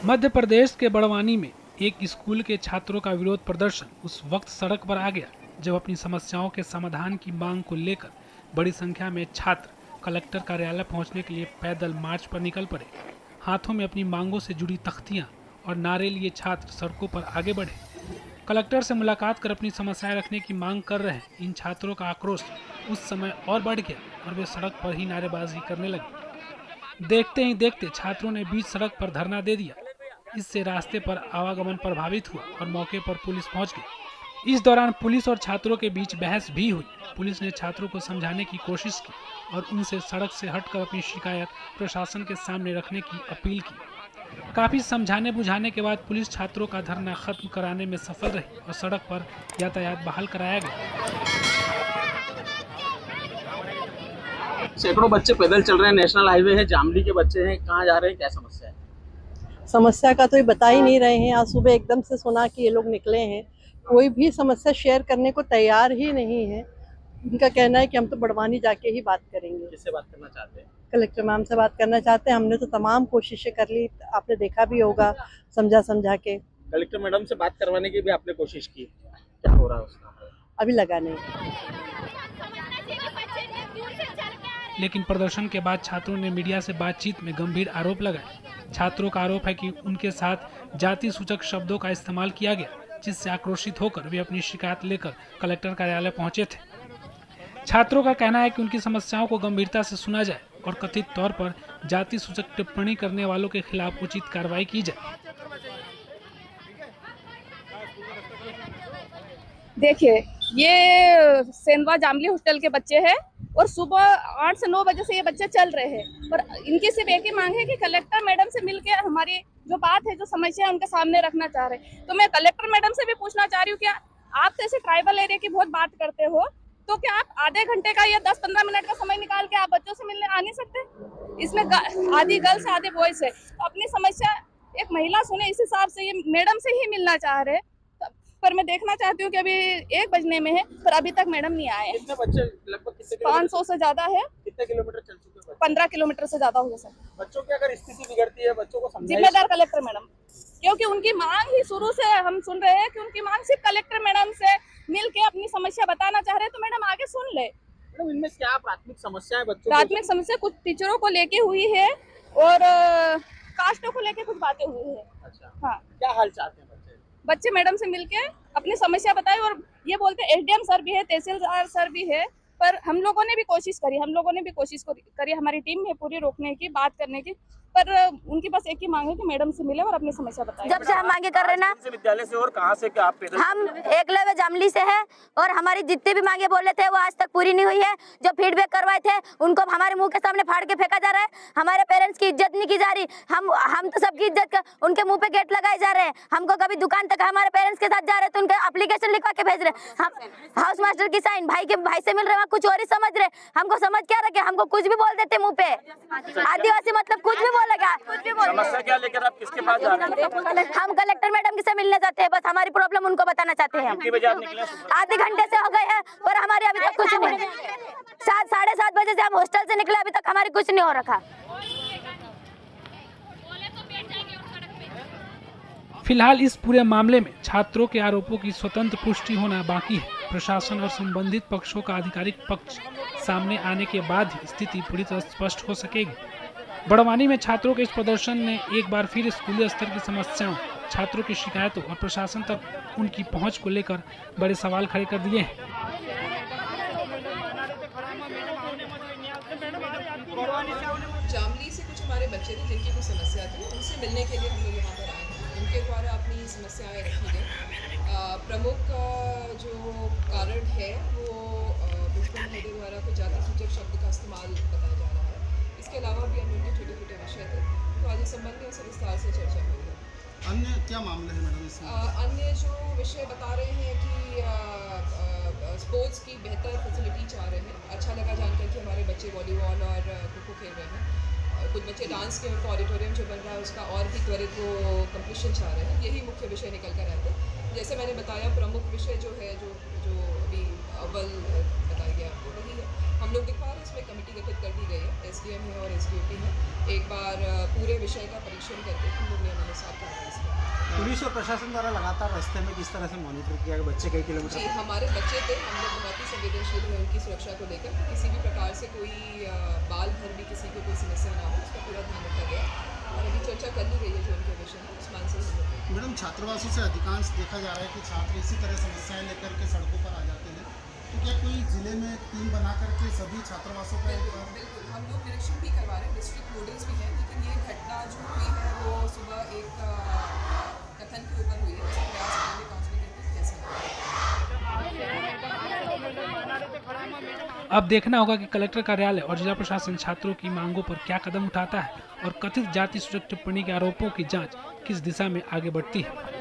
मध्य प्रदेश के बड़वानी में एक स्कूल के छात्रों का विरोध प्रदर्शन उस वक्त सड़क पर आ गया जब अपनी समस्याओं के समाधान की मांग को लेकर बड़ी संख्या में छात्र कलेक्टर कार्यालय पहुंचने के लिए पैदल मार्च पर निकल पड़े। हाथों में अपनी मांगों से जुड़ी तख्तियां और नारे लिए छात्र सड़कों पर आगे बढ़े। कलेक्टर से मुलाकात कर अपनी समस्याएं रखने की मांग कर रहे इन छात्रों का आक्रोश उस समय और बढ़ गया और वे सड़क पर ही नारेबाजी करने लगे। देखते ही देखते छात्रों ने बीच सड़क पर धरना दे दिया। इससे रास्ते पर आवागमन प्रभावित हुआ और मौके पर पुलिस पहुंच गई। इस दौरान पुलिस और छात्रों के बीच बहस भी हुई। पुलिस ने छात्रों को समझाने की कोशिश की और उनसे सड़क से हटकर अपनी शिकायत प्रशासन के सामने रखने की अपील की। काफी समझाने बुझाने के बाद पुलिस छात्रों का धरना खत्म कराने में सफल रही और सड़क पर यातायात बहाल कराया गया। सैकड़ों बच्चे पैदल चल रहे हैं, नेशनल हाईवे है, जामली के बच्चे हैं, कहाँ जा रहे हैं, क्या समस्या है? समस्या का तो ये बता ही नहीं रहे हैं। आज सुबह एकदम से सुना कि ये लोग निकले हैं, कोई भी समस्या शेयर करने को तैयार ही नहीं है। उनका कहना है कि हम तो बड़वानी जाके ही बात करेंगे। किससे बात करना चाहते हैं? कलेक्टर मैम से बात करना चाहते हैं। हमने तो तमाम कोशिशें कर ली, आपने देखा भी होगा, समझा के। कलेक्टर मैडम से बात करवाने की भी आपने कोशिश की, क्या हो रहा है उसका? अभी लगा नहीं। लेकिन प्रदर्शन के बाद छात्रों ने मीडिया से बातचीत में गंभीर आरोप लगाए। छात्रों का आरोप है कि उनके साथ जाति सूचक शब्दों का इस्तेमाल किया गया, जिससे आक्रोशित होकर वे अपनी शिकायत लेकर कलेक्टर कार्यालय पहुंचे थे। छात्रों का कहना है कि उनकी समस्याओं को गंभीरता से सुना जाए और कथित तौर पर जाति सूचक टिप्पणी करने वालों के खिलाफ उचित कार्रवाई की जाए। देखिए, ये सेंधवा जामली हॉस्टल के बच्चे हैं और सुबह 8 से 9 बजे से ये बच्चे चल रहे हैं और इनकी सिर्फ एक ही मांग है कि कलेक्टर मैडम से मिलकर हमारी जो बात है, जो समस्या है, उनके सामने रखना चाह रहे हैं। तो मैं कलेक्टर मैडम से भी पूछना चाह रही हूँ, क्या आप तो ऐसे ट्राइबल एरिया की बहुत बात करते हो, तो क्या आप आधे घंटे का या 10-15 मिनट का समय निकाल के आप बच्चों से मिलने आ नहीं सकते? इसमें आधी गर्ल्स आधी बॉयज है, तो अपनी समस्या एक महिला सुने, इस हिसाब से ये मैडम से ही मिलना चाह रहे हैं। पर मैं देखना चाहती हूँ कि अभी 1 बजने में है पर अभी तक मैडम नहीं आए। कितने बच्चे? लगभग कितने? 500 से ज्यादा है। कितने किलोमीटर चल चुके हैं? 15 किलोमीटर से ज्यादा होगा सर। बच्चों की अगर स्थिति बिगड़ती है, बच्चों को समझाइए। जिम्मेदार कलेक्टर मैडम, क्योंकि उनकी मांग ही शुरू से हम सुन रहे हैं कि उनकी मांग सिर्फ कलेक्टर मैडम से मिल के अपनी समस्या बताना चाह रहे हैं, तो मैडम आगे सुन ले। मैडम, इनमें क्या प्राथमिक समस्या है बच्चों? प्राथमिक समस्या कुछ टीचरों को लेके हुई है और कास्टों को लेके कुछ बातें हुई है। अच्छा, हाँ, क्या हाल चाहते हैं बच्चे मैडम से मिलके अपनी समस्या बताए और ये बोलते हैं एसडीएम सर भी है, तहसीलदार सर भी है, पर हम लोगों ने भी कोशिश करी, हमारी टीम है पूरी रोकने की, बात करने की, पर उनकी बस एक ही मांग है कि मैडम से मिले और अपनी समस्या बताएं। जब से हम मांगे कर रहे ना, विद्यालय से और कहाँ से क्या आप पैदल? हम एकलव्य जामली से है और हमारी जितने भी मांगे बोले थे वो आज तक पूरी नहीं हुई है। जो फीडबैक करवाए थे उनको हमारे मुंह के सामने फाड़ के फेंका जा रहा है। हमारे पेरेंट्स की इज्जत नहीं की जा रही। हम तो सबकी इज्जत उनके मुंह पे गेट लगाए जा रहे हैं। हमको कभी दुकान तक हमारे पेरेंट्स के साथ जा रहे तो उनके एप्लीकेशन लिखवा के भेज रहे। हम हाउस मास्टर की साइन भाई से मिल रहे, वहाँ कुछ और ही समझ रहे। हमको समझ क्या रखे, हमको कुछ भी बोल देते मुँह पे। आदिवासी मतलब कुछ भी बोलेगा, कुछ भी बोलेगा। समस्या क्या लेकर आप किसके पास जा रहे हैं? हम कलेक्टर मैडम से मिलने जाते हैं, बस हमारी प्रॉब्लम उनको बताना चाहते हैं। कितने बजे आप निकले? आधे घंटे से हो गए हैं पर हमारे अभी तक कुछ नहीं। 7-7:30 बजे से हम हॉस्टल से निकले, अभी तक हमारी कुछ नहीं हो रखा। फिलहाल इस पूरे मामले में छात्रों के आरोपों की स्वतंत्र पुष्टि होना बाकी है। प्रशासन और संबंधित पक्षों का आधिकारिक पक्ष सामने आने के बाद ही स्थिति पूरी तरह स्पष्ट हो सकेगी। बड़वानी में छात्रों के इस प्रदर्शन ने एक बार फिर स्कूली स्तर की समस्याओं, छात्रों की शिकायतों और प्रशासन तक उनकी पहुंच को लेकर बड़े सवाल खड़े कर दिए हैं। जामली से कुछ हमारे बच्चे थे जिनकी कुछ समस्या थी, उनसे मिलने के लिए हम लोग यहाँ पर आए हैं। उनके द्वारा अपनी समस्याएं रखी गई। प्रमुख जो कारण है वो पुष्पम महोदय द्वारा कुछ जाति सूचक शब्द का इस्तेमाल बताया जा रहा है। इसके अलावा भी अन्य छोटे छोटे विषय थे, तो आज इस संबंध में उससे विस्तार से चर्चा हुई है। अन्य क्या मामले हैं मैडम इसमें? अन्य जो विषय बता रहे हैं कि स्पोर्ट्स की बेहतर फैसिलिटी चाह रहे हैं। अच्छा लगा जानकर कि हमारे बच्चे वॉलीबॉल और खो-खो खेल रहे हैं। कुछ बच्चे डांस के ऑडिटोरियम जो बन रहा है उसका और भी त्वरित वो कंप्लीशन चाह रहे हैं। यही मुख्य विषय निकल कर आते हैं। जैसे मैंने बताया, प्रमुख विषय जो है जो अभी अव्वल बताया गया आपको वही है। हम लोग दिखा रहे हैं, इसमें कमेटी गठित कर दी गई है, एसडीएम है और एसडीओपी है। एक बार पूरे विषय का परीक्षण करके हम लोग साथ कार्रवाई इस पर। पुलिस और प्रशासन द्वारा लगातार रास्ते में किस तरह से मॉनिटर किया गया, बच्चे कई जी, किलोमीटर हमारे बच्चे थे, हम लोग बहुत ही संवेदनशील हैं उनकी सुरक्षा को लेकर। किसी भी प्रकार से कोई बाल भर भी किसी को कोई समस्या ना हो, उसका पूरा ध्यान रखा गया और अभी चर्चा कर ली गई है जो उनके विषय में, उस मान से हम लोग। मैडम छात्रावासों से अधिकांश देखा जा रहा है कि छात्र इसी तरह समस्याएं लेकर के सड़कों पर आ जाते हैं, तो क्या कोई जिले में टीम बना करके सभी छात्रावासों का बिल्कुल हम लोग निरीक्षण भी करवा रहे हैं, डिस्ट्रिक्ट नोडल्स भी हैं, लेकिन ये घटना जो हुई है वो सुबह एक कथन के ऊपर हुई है, उसका प्रयास करेंगे काउंसलिंग करके कैसे अब देखना होगा कि कलेक्टर कार्यालय और जिला प्रशासन छात्रों की मांगों पर क्या कदम उठाता है और कथित जाति सूचक टिप्पणी के आरोपों की जांच किस दिशा में आगे बढ़ती है।